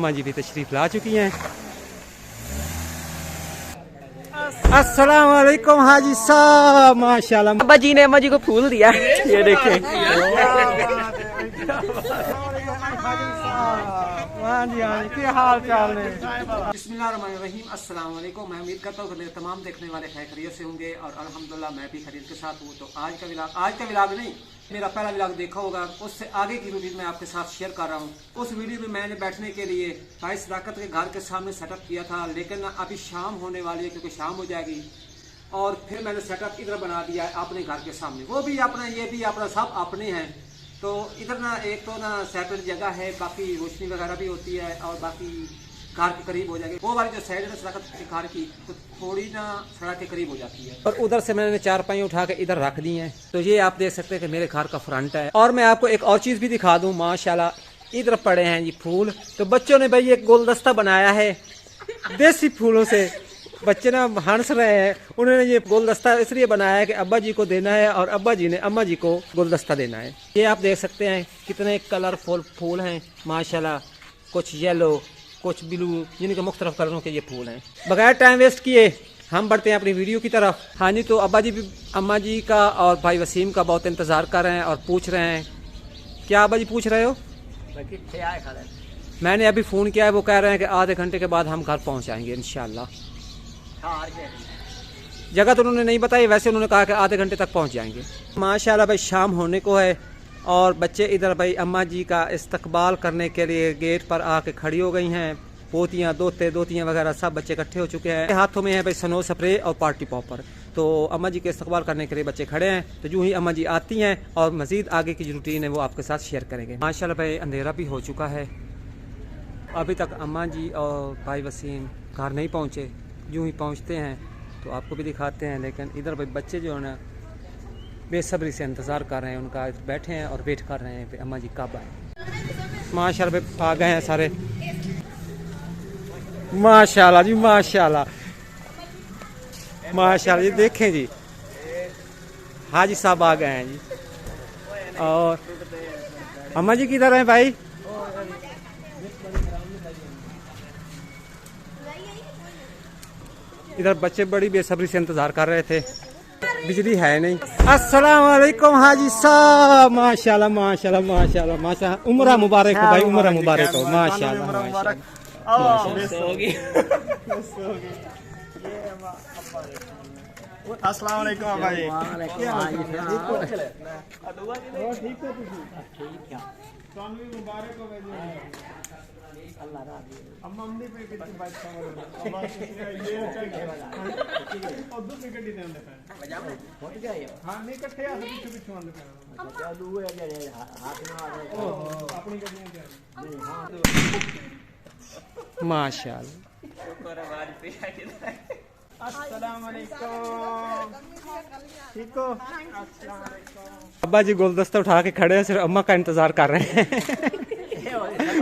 अम्मा जी भी तशरीफ ला चुकी हैं। अस्सलाम वालेकुम हाजी साहब, माशाल्लाह। अब्बा जी ने अम्मा जी को फूल दिया, ये देखें। क्या हाल चाल है? बिस्मिल्लाहिर्रहमानिर्रहीम, अस्सलाम वालेकुम। मैं उम्मीद करता हूँ कि मेरे तमाम देखने वाले खैरियत से होंगे और अल्हम्दुलिल्लाह मैं भी खैरियत के साथ हूँ। तो आज का विलाग नहीं, मेरा पहला विलाग देखा होगा, उससे आगे की वीडियो मैं आपके साथ शेयर कर रहा हूँ। उस वीडियो में मैंने बैठने के लिए भाई सदाकत के घर के सामने सेटअप किया था, लेकिन अभी शाम होने वाली है क्योंकि शाम हो जाएगी और फिर मैंने सेटअप इधर बना दिया है अपने घर के सामने। वो भी अपना, ये भी अपना, सब अपने हैं। तो इधर ना एक तो ना सेपरेट जगह है, बाकी रोशनी वगैरह भी होती है और बाकी घर के करीब हो जाएगी। वो वाली जो साइड है सड़क के घर की तो थोड़ी ना सड़क के करीब हो जाती है। और उधर से मैंने चारपाई उठा के इधर रख दी हैं। तो ये आप देख सकते हैं कि मेरे घर का फ्रंट है। और मैं आपको एक और चीज़ भी दिखा दूं, माशाल्लाह इधर पड़े हैं ये फूल। तो बच्चों ने भाई एक गुलदस्ता बनाया है देसी फूलों से। बच्चे ना हंस रहे हैं, उन्होंने ये गुलदस्ता इसलिए बनाया है कि अब्बा जी को देना है और अब्बा जी ने अम्मा जी को गुलदस्ता देना है। ये आप देख सकते हैं कितने कलरफुल फूल हैं माशाल्लाह, कुछ येलो कुछ ब्लू, जिनके मुख्तलिफ कलरों के ये फूल हैं। बगैर टाइम वेस्ट किए हम बढ़ते हैं अपनी वीडियो की तरफ। हाँ जी, तो अब्बा जी भी अम्मा जी का और भाई वसीम का बहुत इंतज़ार कर रहे हैं और पूछ रहे हैं। क्या अब्बा जी पूछ रहे हो? मैंने अभी फ़ोन किया है, वो कह रहे हैं कि आधे घंटे के बाद हम घर पहुँच जाएंगे इंशाल्लाह। जगह तो उन्होंने नहीं बताई, वैसे उन्होंने कहा कि आधे घंटे तक पहुँच जाएंगे। माशाल्लाह भाई शाम होने को है और बच्चे इधर भाई अम्मा जी का इस्तकबाल करने के लिए गेट पर आके खड़ी हो गई हैं। पोतियाँ दोतियाँ वगैरह सब बच्चे इकट्ठे हो चुके हैं। हाथों में है भाई स्नो स्प्रे और पार्टी पॉपर। तो अम्मा जी के इस्तकबाल करने के लिए बच्चे खड़े हैं। तो यूँ ही अम्मा जी आती हैं और मज़ीद आगे की जो रूटीन है वो आपके साथ शेयर करेंगे। माशाल्लाह भाई अंधेरा भी हो चुका है, अभी तक अम्मा जी और भाई वसीम घर नहीं पहुँचे। यूँ ही पहुँचते हैं तो आपको भी दिखाते हैं। लेकिन इधर भाई बच्चे जो है ना बेसब्री से इंतज़ार कर रहे हैं उनका, बैठे हैं और वेट कर रहे हैं कि अम्मा जी कब आए। माशाल्लाह आ गए हैं सारे, माशाल्लाह जी माशाल्लाह माशाल्लाह जी। देखें जी हाजी साहब आ गए हैं जी। और अम्मा जी किधर हैं भाई? इधर बच्चे बड़ी बेसब्री से इंतज़ार कर रहे थे, बिजली है नहीं। अस्सलाम वालेकुम हाजी साहब, माशाल्लाह माशाल्लाह माशाल्लाह माशाल्लाह। उम्र मुबारक हो भाई, उम्र मुबारक हो। माशाल्लाह माशाल्लाह। अस्सलाम वालेकुम भाई। माशाल्लाह। अब्बा जी गुलदस्ता उठा के खड़े हैं, सिर्फ अम्मा का इंतजार कर रहे हैं।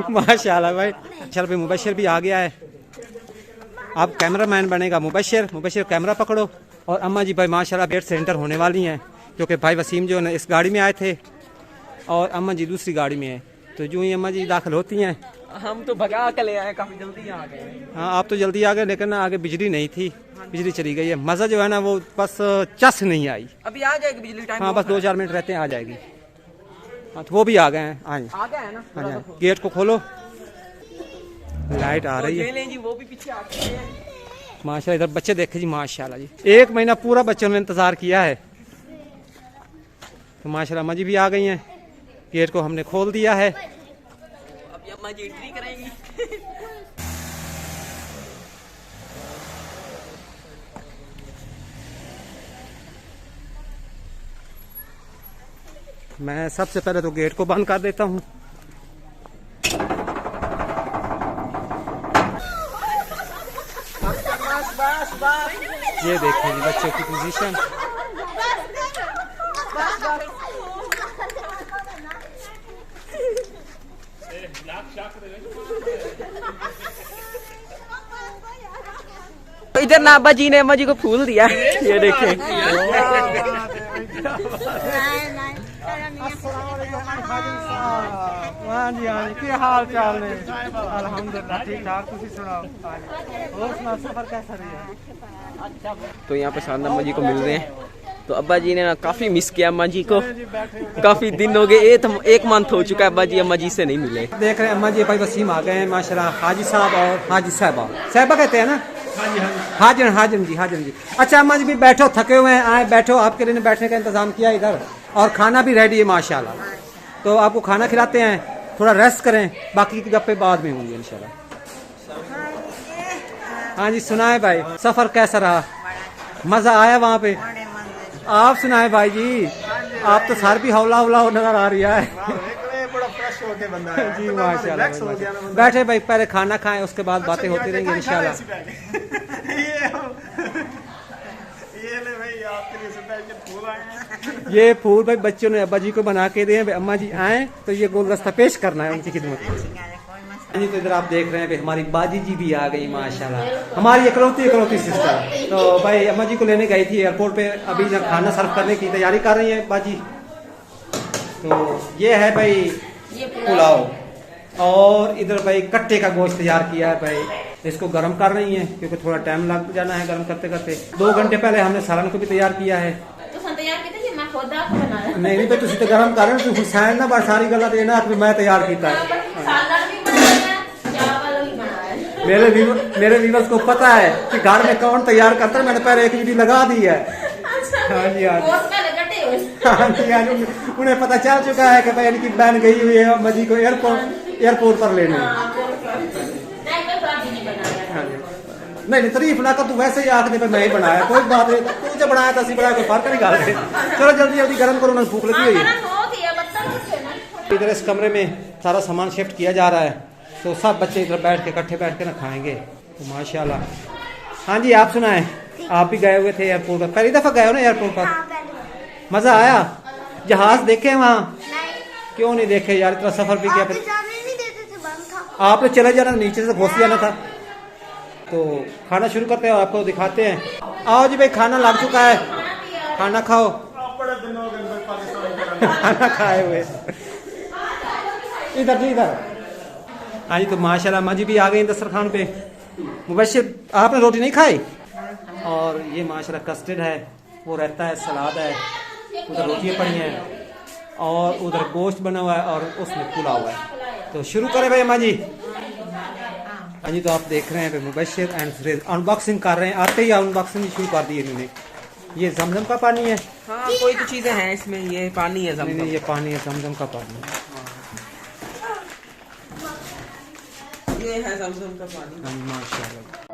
माशाल्लाह भाई। चल भाई मुबशिर भी आ गया है, अब कैमरा मैन बनेगा मुबशिर कैमरा पकड़ो। और अम्मा जी भाई माशाल्लाह गेट से एंटर होने वाली हैं क्योंकि भाई वसीम जो है इस गाड़ी में आए थे और अम्मा जी दूसरी गाड़ी में है। तो यूँ ही अम्मा जी दाखिल होती हैं। हम तो भगा के ले आए, काफी जल्दी आ गए। हाँ आप तो जल्दी आ गए, लेकिन ना आगे बिजली नहीं थी, बिजली चली गई है। मज़ा जो है ना वो बस चस नहीं आई। अभी आ जाएगी बिजली, टाइम हाँ बस 2-4 मिनट रहते हैं आ जाएगी। हाँ तो वो भी आ गए हैं, आए आ गए है ना। हाँ जी, गेट को खोलो, लाइट आ रही है। जी वो भी पीछे आ गए हैं। माशाल्लाह इधर बच्चे देखे जी माशाल्लाह जी, 1 महीना पूरा बच्चों ने इंतज़ार किया है। तो माशाल्लाह अम्मा जी भी आ गई हैं, गेट को हमने खोल दिया है। अभी अम्मा जी एंट्री करेंगी। मैं सबसे पहले तो गेट को बंद कर देता हूँ। ये देखें जी बच्चों की पोजीशन। इधर ना अब्बा जी ने अम्मा जी को फूल दिया, ये देखें। हाँ जी क्या हाल चाल ने अल्हम्दुलिल्लाह ठीक ठाक तुसी सुनाओ हाँ जी और सुनाओ सफर कैसा रहा तो यहाँ पे साधना अम्मा जी को मिल रहे हैं। तो अब्बा जी ने ना काफ़ी मिस किया अम्मा जी को, काफ़ी दिन हो गए, एक मंथ हो चुका है अब्बा जी अम्मा जी से नहीं मिले। देख रहे हैं अम्मा जी भाई वसीम आ गए हैं माशाल्लाह, हाजी साहब और हाजी साहबा साहबा कहते हैं ना हाजन जी। अच्छा अम्मा जी भी बैठो, थके हुए हैं, आए बैठो, आपके लिए बैठने का इंतजाम किया इधर और खाना भी रेडी है माशाल्लाह। तो आपको खाना खिलाते हैं, थोड़ा रेस्ट करें, बाकी की गप्पे बाद में होंगी इंशाल्लाह। हाँ जी सुनाए भाई सफर कैसा रहा, मजा आया वहाँ पे? आप सुनाए भाई जी, आप तो सर भी हौला नजर आ रहा है। बड़ा फ्रेश हो के बंदा है जी माशाल्लाह। बैठे भाई पहले खाना खाएं, उसके बाद बातें होती रहेंगी इंशाल्लाह। ये ले भाई आपके लिए स्पेशल फूल आए हैं। ये फूल भाई बच्चों ने अब्बा जी को बना के दिए, अम्मा जी आए तो ये गुलदस्ता पेश करना है उनकी खिदमत में। जी तो इधर आप देख रहे हैं भाई हमारी बाजी जी भी आ गई माशाल्लाह, हमारी इकलौती सिस्टर। तो भाई अम्मा जी को लेने गई थी एयरपोर्ट पे, अभी जब खाना सर्व करने की तैयारी कर रही है बाजी। तो ये है भाई पुलाव, और इधर भाई कट्टे का गोश्त तैयार किया है भाई, इसको गर्म कर रही है क्योंकि थोड़ा टाइम लग जाना है गर्म करते करते। 2 घंटे पहले हमने सालन को भी तैयार किया है। नहीं भाई तुम तो गर्म कर रहे हो, हुसैन ना बस सारी गल्ला देना कि मैं तैयार किया है। मेरे व्यूअर्स को पता है कि घर में कौन तैयार करता है, मैंने पहले एक वीडियो लगा दी है। हाँ जी उन्हें पता चल चुका है कि भाई इनकी बहन गई हुई है अम्मा जी को एयरपोर्ट पर लेने। नहीं तारीफ ना कर, तू वैसे ही आख दे मैं ही बनाया, कोई बात नहीं, तू जो बनाया था बनाया, कोई फर्क नहीं डाल। चलो जल्दी गर्म करो ना, भूख लगी हुई है। इधर इस कमरे में सारा सामान शिफ्ट किया जा रहा है, तो सब बच्चे इधर बैठ के इकट्ठे बैठ के ना खाएंगे। तो माशाल्लाह। हाँ जी आप सुनाए, आप भी गए हुए थे एयरपोर्ट पर, पहली दफा गए हो ना एयरपोर्ट पर? मजा आया? जहाज देखे वहाँ? क्यों नहीं देखे यार, इतना सफर भी किया। आपने चले जाना, नीचे से घुस जाना था। तो खाना शुरू करते हैं और आपको दिखाते हैं। आओ जी भाई खाना लग चुका है, खाना खाओ। खाना खाए हुए इधर। हाँ जी तो माशाल्लाह अम्मा जी भी आ गई दस्तरखान पे। मुबश्शिर आपने रोटी नहीं खाई? और ये माशाल्लाह कस्टर्ड है वो रहता है, सलाद है, उधर रोटियाँ पड़ी हैं और उधर गोश्त बना हुआ है और उसमें पुलाव हुआ है। तो शुरू करें भाई अम्मा जी। हाँ जी तो आप देख रहे हैं मुबश्शिर एंड सुरेश अनबॉक्सिंग कर रहे हैं, आते ही अनबॉक्सिंग शुरू कर दी इन्होंने। ये जमजम का पानी है? हाँ कोई तो चीजें हैं इसमें, ये पानी है नहीं ये पानी है, जमजम का पानी ये है जमजम का पानी। माशाल्लाह।